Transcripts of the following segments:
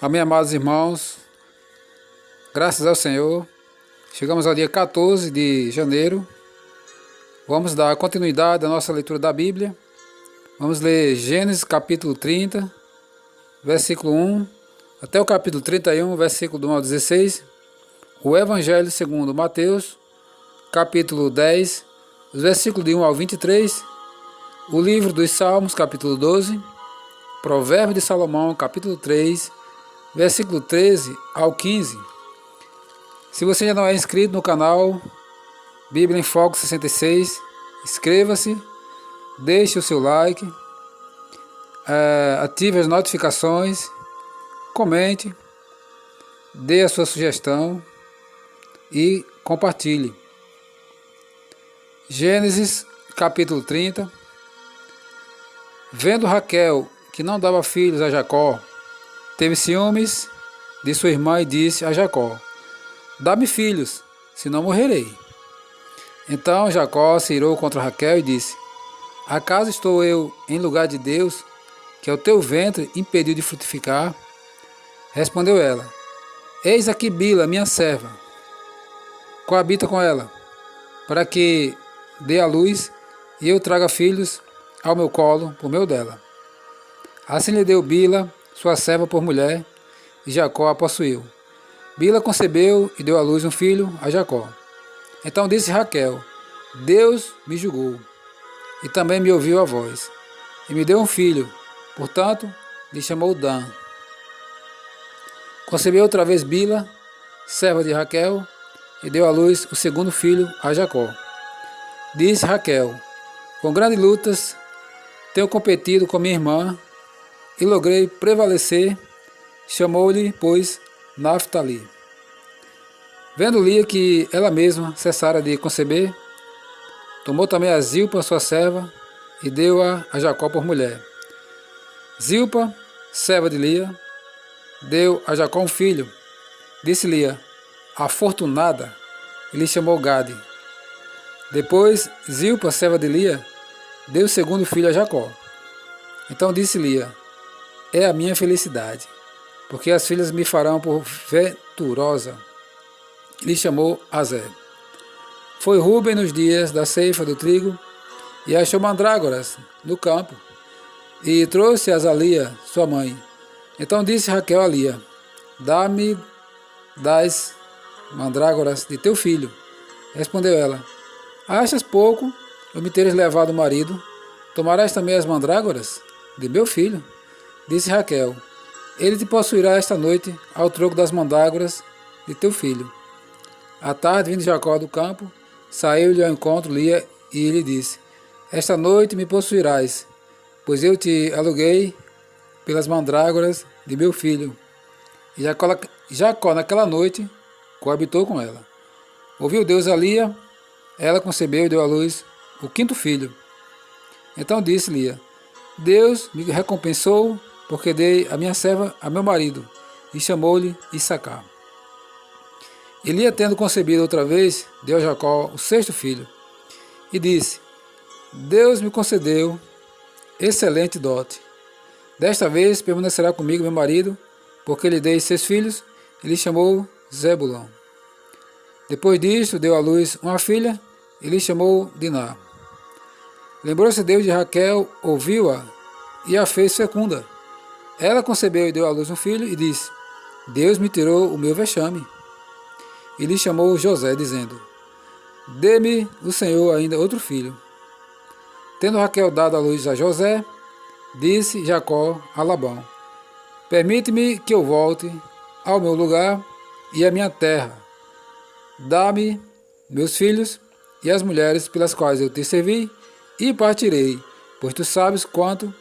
Amém, amados irmãos, graças ao Senhor, chegamos ao dia 14 de janeiro, vamos dar continuidade à nossa leitura da Bíblia, vamos ler Gênesis capítulo 30, versículo 1, até o capítulo 31, versículo do 1 ao 16, o Evangelho segundo Mateus, capítulo 10, os versículos de 1 ao 23, o livro dos Salmos, capítulo 12, Provérbio de Salomão, capítulo 3, versículo 13 ao 15. Se você ainda não é inscrito no canal Bíblia em Foco 66, inscreva-se, deixe o seu like, ative as notificações, comente, dê a sua sugestão e compartilhe. Gênesis capítulo 30. Vendo Raquel que não dava filhos a Jacó, teve ciúmes de sua irmã e disse a Jacó: dá-me filhos, senão morrerei. Então Jacó se irou contra Raquel e disse: acaso estou eu em lugar de Deus, que ao teu ventre impediu de frutificar? Respondeu ela: eis aqui Bila, minha serva, coabita com ela, para que dê à luz e eu traga filhos ao meu colo por meio dela. Assim lhe deu Bila, sua serva, por mulher, e Jacó a possuiu. Bila concebeu e deu à luz um filho a Jacó. Então disse Raquel: Deus me julgou, e também me ouviu a voz, e me deu um filho, portanto lhe chamou Dan. Concebeu outra vez Bila, serva de Raquel, e deu à luz o segundo filho a Jacó. Disse Raquel: com grandes lutas tenho competido com minha irmã, e logrei prevalecer. Chamou-lhe, pois, Naftali. Vendo Lia que ela mesma cessara de conceber, tomou também a Zilpa, sua serva, e deu-a a Jacó por mulher. Zilpa, serva de Lia, deu a Jacó um filho. Disse Lia: afortunada, e lhe chamou Gade. Depois, Zilpa, serva de Lia, deu o segundo filho a Jacó. Então disse Lia: é a minha felicidade, porque as filhas me farão por venturosa. E lhe chamou Azer. Foi Rúben nos dias da ceifa do trigo, e achou mandrágoras no campo, e trouxe-as a Lia, sua mãe. Então disse Raquel a Lia: dá-me das mandrágoras de teu filho. Respondeu ela: achas pouco eu me teres levado o marido? Tomarás também as mandrágoras de meu filho? Disse Raquel: ele te possuirá esta noite ao troco das mandrágoras de teu filho. À tarde, vindo Jacó do campo, saiu-lhe ao encontro Lia e lhe disse: esta noite me possuirás, pois eu te aluguei pelas mandrágoras de meu filho. E Jacó naquela noite coabitou com ela. Ouviu Deus a Lia, ela concebeu e deu à luz o quinto filho. Então disse Lia: Deus me recompensou, porque dei a minha serva a meu marido, e chamou-lhe Issacar. E Lia, tendo concebido outra vez, deu a Jacó o sexto filho, e disse: Deus me concedeu excelente dote. Desta vez permanecerá comigo meu marido, porque lhe dei 6 filhos, e lhe chamou Zebulão. Depois disto, deu à luz uma filha, e lhe chamou Diná. Lembrou-se Deus de Raquel, ouviu-a, e a fez fecunda. Ela concebeu e deu à luz um filho, e disse: Deus me tirou o meu vexame. E lhe chamou José, dizendo: dê-me o Senhor ainda outro filho. Tendo Raquel dado à luz a José, disse Jacó a Labão: permite-me que eu volte ao meu lugar e à minha terra. Dá-me meus filhos e as mulheres pelas quais eu te servi, e partirei, pois tu sabes quanto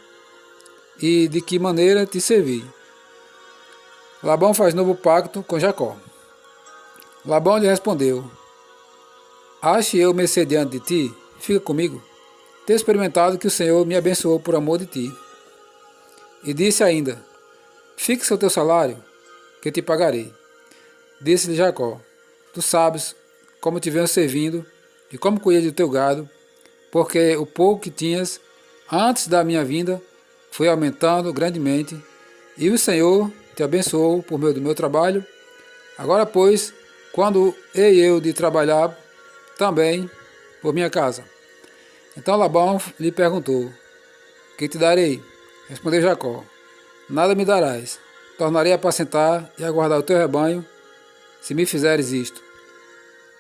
e de que maneira te servi. Labão faz novo pacto com Jacó. Labão lhe respondeu: ache eu mercê diante de ti? Fica comigo. Tenho experimentado que o Senhor me abençoou por amor de ti. E disse ainda: fixa o teu salário, que eu te pagarei. Disse-lhe Jacó: tu sabes como te venho servindo e como cuidei do teu gado, porque o pouco que tinhas antes da minha vinda foi aumentando grandemente, e o Senhor te abençoou por meio do meu trabalho. Agora, pois, quando hei eu de trabalhar também por minha casa? Então Labão lhe perguntou: que te darei? Respondeu Jacó: nada me darás. Tornarei a apacentar e a guardar o teu rebanho, se me fizeres isto.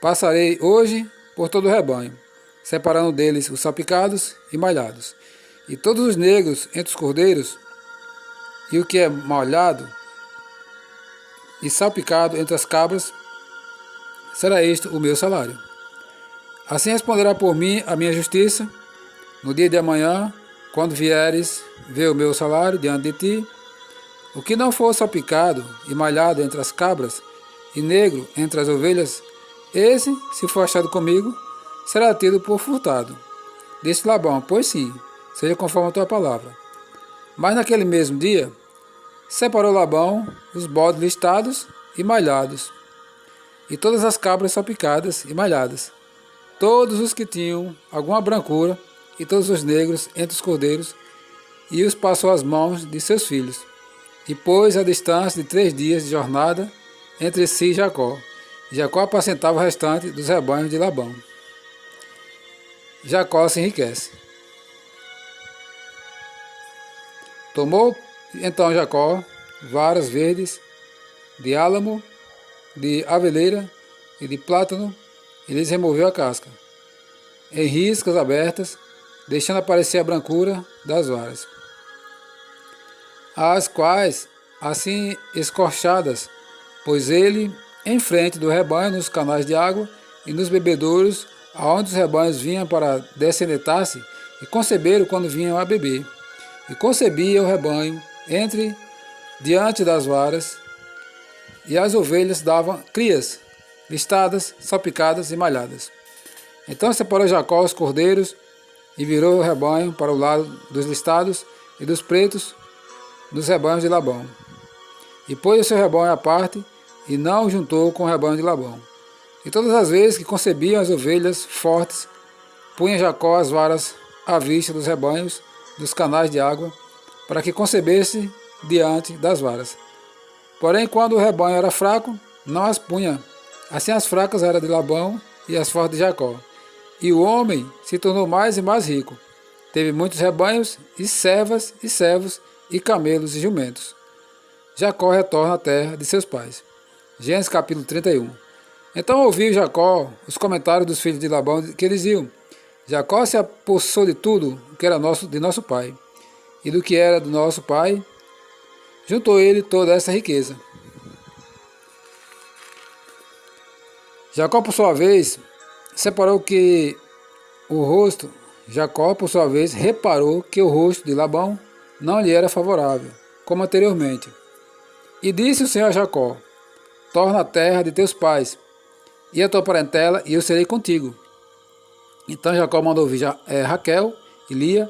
Passarei hoje por todo o rebanho, separando deles os salpicados e malhados, e todos os negros entre os cordeiros, e o que é malhado e salpicado entre as cabras, será este o meu salário. Assim responderá por mim a minha justiça, no dia de amanhã, quando vieres ver o meu salário diante de ti. O que não for salpicado e malhado entre as cabras, e negro entre as ovelhas, esse, se for achado comigo, será tido por furtado. Disse Labão: pois sim, seja conforme a tua palavra. Mas naquele mesmo dia, separou Labão os bodes listados e malhados, e todas as cabras salpicadas e malhadas, todos os que tinham alguma brancura, e todos os negros entre os cordeiros, e os passou às mãos de seus filhos, e pôs a distância de 3 dias de jornada entre si e Jacó. Jacó apacentava o restante dos rebanhos de Labão. Jacó se enriquece. Tomou então Jacó varas verdes de álamo, de aveleira e de plátano, e lhes removeu a casca, em riscas abertas, deixando aparecer a brancura das varas, as quais, assim escorchadas, pôs ele em frente do rebanho nos canais de água e nos bebedouros, aonde os rebanhos vinham para descenetar-se, e conceberam quando vinham a beber. E concebia o rebanho diante das varas, e as ovelhas davam crias, listadas, salpicadas e malhadas. Então separou Jacó os cordeiros, e virou o rebanho para o lado dos listados e dos pretos nos rebanhos de Labão. E pôs o seu rebanho à parte, e não o juntou com o rebanho de Labão. E todas as vezes que concebiam as ovelhas fortes, punha Jacó as varas à vista dos rebanhos dos canais de água, para que concebesse diante das varas. Porém, quando o rebanho era fraco, não as punha. Assim as fracas eram de Labão e as fortes de Jacó. E o homem se tornou mais e mais rico. Teve muitos rebanhos, e servas, e servos, e camelos e jumentos. Jacó retorna à terra de seus pais. Gênesis capítulo 31. Então ouviu Jacó os comentários dos filhos de Labão, que diziam: Jacó se apossou de tudo o que era de nosso pai, e do que era do nosso pai, juntou ele toda essa riqueza. Jacó, por sua vez, reparou que o rosto de Labão não lhe era favorável, como anteriormente. E disse o Senhor a Jacó: torna a terra de teus pais, e a tua parentela, e eu serei contigo. Então Jacó mandou vir Raquel e Lia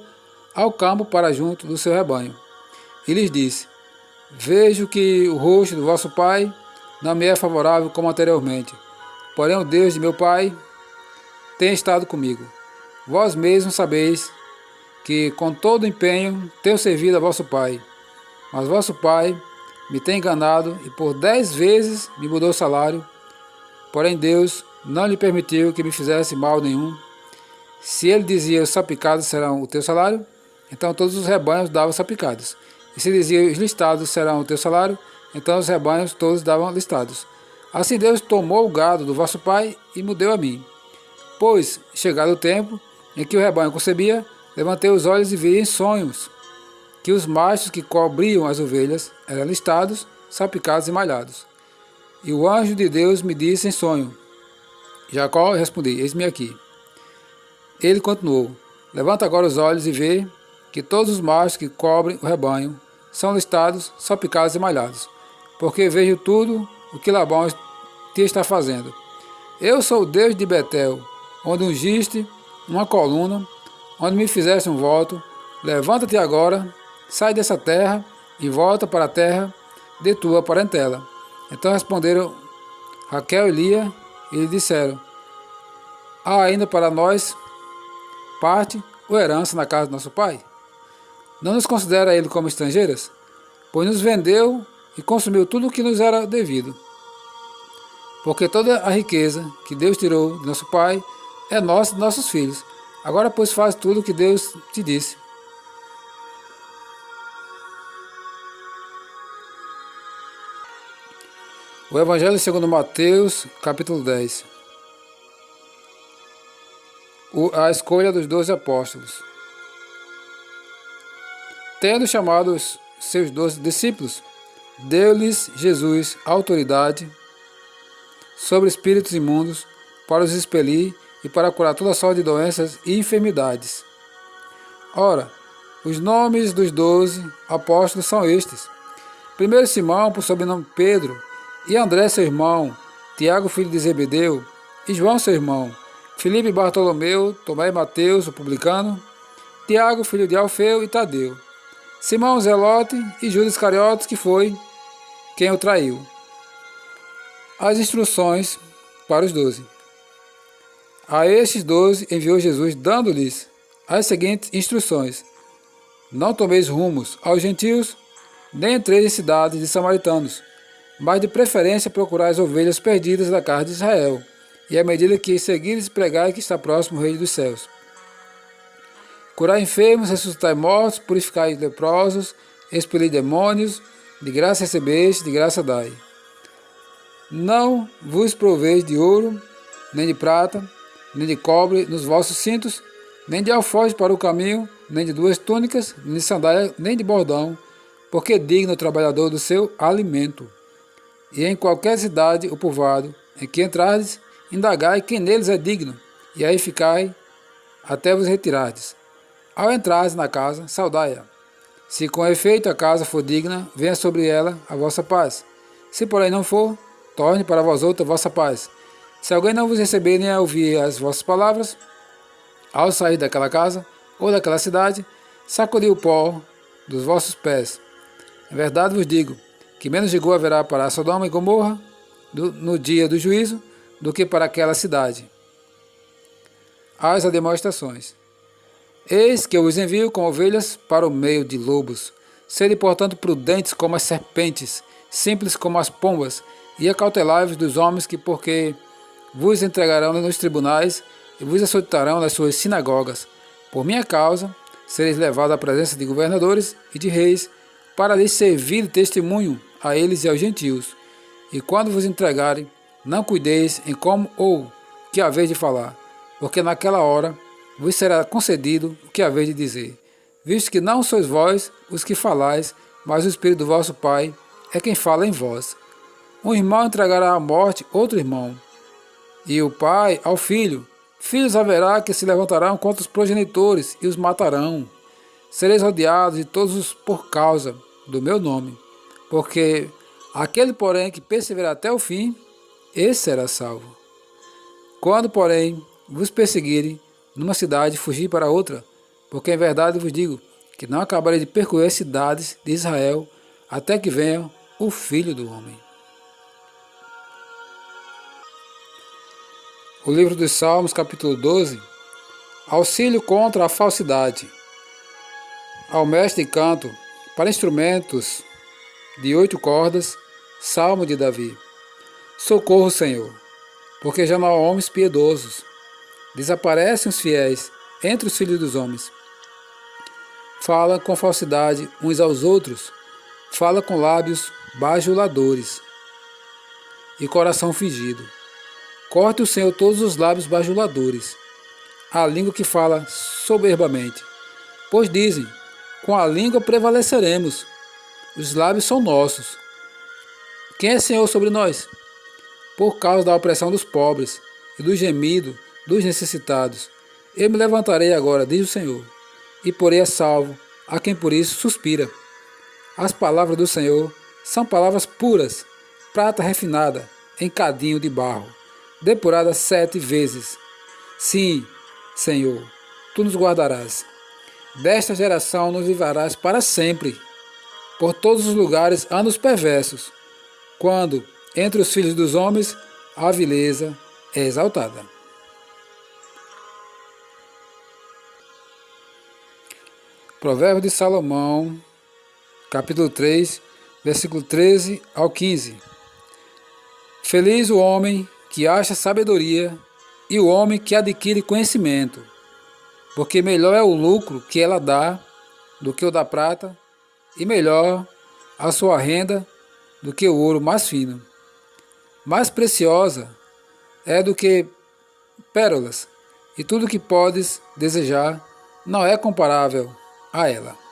ao campo para junto do seu rebanho. E lhes disse: vejo que o rosto do vosso pai não me é favorável como anteriormente. Porém o Deus de meu pai tem estado comigo. Vós mesmos sabeis que com todo empenho tenho servido a vosso pai. Mas vosso pai me tem enganado e por 10 vezes me mudou o salário. Porém Deus não lhe permitiu que me fizesse mal nenhum. Se ele dizia: os salpicados serão o teu salário, então todos os rebanhos davam salpicados. E se dizia: os listados serão o teu salário, então os rebanhos todos davam listados. Assim Deus tomou o gado do vosso pai e me deu a mim. Pois, chegado o tempo em que o rebanho concebia, levantei os olhos e vi em sonhos que os machos que cobriam as ovelhas eram listados, salpicados e malhados. E o anjo de Deus me disse em sonho: Jacó, respondi: eis-me aqui. Ele continuou: levanta agora os olhos e vê que todos os machos que cobrem o rebanho são listados, salpicados e malhados, porque vejo tudo o que Labão te está fazendo. Eu sou o Deus de Betel, onde ungiste uma coluna, onde me fizeste um voto. Levanta-te agora, sai dessa terra e volta para a terra de tua parentela. Então responderam Raquel e Lia e lhe disseram: há ainda para nós parte ou herança na casa de nosso pai? Não nos considera ele como estrangeiras? Pois nos vendeu e consumiu tudo o que nos era devido. Porque toda a riqueza que Deus tirou de nosso Pai é nossa e de nossos filhos. Agora, pois, faz tudo o que Deus te disse. O Evangelho segundo Mateus, capítulo 10. A escolha dos 12 apóstolos. Tendo chamado os seus 12 discípulos, deu-lhes Jesus autoridade sobre espíritos imundos para os expelir e para curar toda sorte de doenças e enfermidades. Ora, os nomes dos 12 apóstolos são estes: primeiro Simão, por sobrenome Pedro, e André seu irmão, Tiago filho de Zebedeu, e João seu irmão, Filipe e Bartolomeu, Tomé e Mateus, o publicano, Tiago filho de Alfeu e Tadeu, Simão Zelote e Judas Iscariotes, que foi quem o traiu. As instruções para os 12. A estes 12 enviou Jesus, dando-lhes as seguintes instruções: não tomeis rumos aos gentios, nem entreis em cidades de samaritanos, mas de preferência procurai as ovelhas perdidas da casa de Israel, e à medida que seguires, pregai que está próximo o reino dos céus. Curai enfermos, ressuscitai mortos, purificai leprosos, expeli demônios, de graça recebeste, de graça dai. Não vos proveis de ouro, nem de prata, nem de cobre nos vossos cintos, nem de alforje para o caminho, nem de 2 túnicas, nem de sandália, nem de bordão, porque é digno o trabalhador do seu alimento. E em qualquer cidade ou povoado em que entrardes, indagai quem neles é digno, e aí ficai até vos retirardes. Ao entrardes na casa, saudai-a. Se com efeito a casa for digna, venha sobre ela a vossa paz. Se porém não for, torne para vós outra a vossa paz. Se alguém não vos receber nem ouvir as vossas palavras, ao sair daquela casa ou daquela cidade, sacudi o pó dos vossos pés. Em verdade vos digo, que menos rigor haverá para Sodoma e Gomorra no dia do juízo, do que para aquela cidade. As demonstrações. Eis que eu os envio como ovelhas para o meio de lobos. Sede, portanto, prudentes como as serpentes, simples como as pombas, e acautelai-vos dos homens que, porque vos entregarão nos tribunais e vos açoitarão nas suas sinagogas. Por minha causa, sereis levados à presença de governadores e de reis, para lhes servir de testemunho a eles e aos gentios. E quando vos entregarem, não cuideis em como ou que haveis de falar, porque naquela hora vos será concedido o que haveis de dizer, visto que não sois vós os que falais, mas o Espírito do vosso Pai é quem fala em vós. Um irmão entregará à morte outro irmão, e o pai ao filho. Filhos haverá que se levantarão contra os progenitores e os matarão. Sereis rodeados de todos por causa do meu nome, porque aquele, porém, que perseverar até o fim, esse será salvo. Quando, porém, vos perseguirem numa cidade, fugi para outra, porque em verdade vos digo que não acabarei de percorrer as cidades de Israel até que venha o Filho do Homem. O livro dos Salmos, capítulo 12, auxílio contra a falsidade. Ao mestre de canto, para instrumentos de 8 cordas, Salmo de Davi. Socorro, Senhor, porque já não há homens piedosos. Desaparecem os fiéis entre os filhos dos homens. Fala com falsidade uns aos outros, fala com lábios bajuladores e coração fingido. Corte o Senhor todos os lábios bajuladores, a língua que fala soberbamente. Pois dizem, com a língua prevaleceremos, os lábios são nossos. Quem é Senhor sobre nós? Por causa da opressão dos pobres e do gemido dos necessitados, eu me levantarei agora, diz o Senhor, e porei a salvo a quem por isso suspira. As palavras do Senhor são palavras puras, prata refinada em cadinho de barro, depurada 7 vezes. Sim, Senhor, tu nos guardarás. Desta geração nos livrarás para sempre. Por todos os lugares andam os perversos, quando entre os filhos dos homens a vileza é exaltada. Provérbio de Salomão, capítulo 3, versículo 13 ao 15. Feliz o homem que acha sabedoria e o homem que adquire conhecimento, porque melhor é o lucro que ela dá do que o da prata, e melhor a sua renda do que o ouro mais fino. Mais preciosa é do que pérolas, e tudo que podes desejar não é comparável a ela.